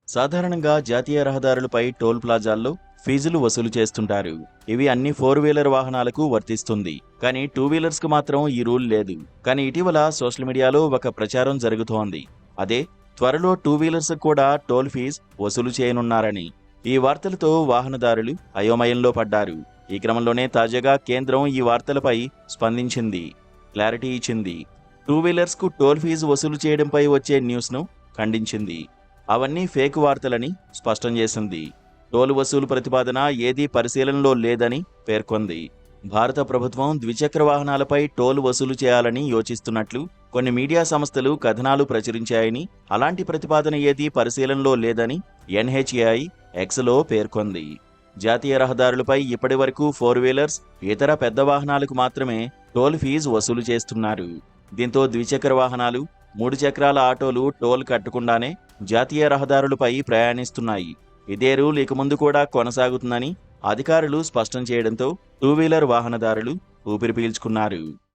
సాధారణంగా జాతీయ రహదారులపై టోల్ ప్లాజాల్లో ఫీజులు వసూలు చేస్తుంటారు. ఇవి అన్ని 4-వీలర్ వాహనాలకు వర్తిస్తుంది. కానీ 2-వీలర్స్ కు మాత్రం ఈ రూల్ లేదు. కానీ ఇటీవల సోషల్ మీడియాలో ఒక ప్రచారం జరుగుతోంది. అదే త్వరలో 2-వీలర్స్ కూడా టోల్ ఫీజు వసూలు చేయనున్నారని. ఈ వార్తలతో వాహనదారులు అయోమయంలో పడ్డారు. ఈ క్రమంలోనే తాజాగా కేంద్రం ఈ వార్తలపై స్పందించింది, క్లారిటీ ఇచ్చింది. 2-వీలర్స్ కు టోల్ ఫీజు వసూలు చేయడంపై వచ్చే న్యూస్ను ఖండించింది. అవన్నీ ఫేక్ వార్తలని స్పష్టం చేసింది. టోల్ వసూలు ప్రతిపాదన ఏదీ పరిశీలనలో లేదని పేర్కొంది. భారత ప్రభుత్వం ద్విచక్ర వాహనాలపై టోల్ వసూలు చేయాలని యోచిస్తున్నట్లు కొన్ని మీడియా సంస్థలు కథనాలు ప్రచురించాయని, అలాంటి ప్రతిపాదన ఏదీ పరిశీలనలో లేదని NHAI Xలో పేర్కొంది. జాతీయ రహదారులపై ఇప్పటివరకు 4-వీలర్స్, ఇతర పెద్ద వాహనాలకు మాత్రమే టోల్ ఫీజు వసూలు చేస్తున్నారు. దీంతో ద్విచక్ర వాహనాలు, 3 చక్రాల ఆటోలు టోల్ కట్టకుండానే జాతీయ రహదారులపై ప్రయాణిస్తున్నాయి. ఇదే రూల్ ఇక ముందు కూడా కొనసాగుతుందని అధికారులు స్పష్టం చేయడంతో 2-వీలర్ వాహనదారులు ఊపిరి పీల్చుకున్నారు.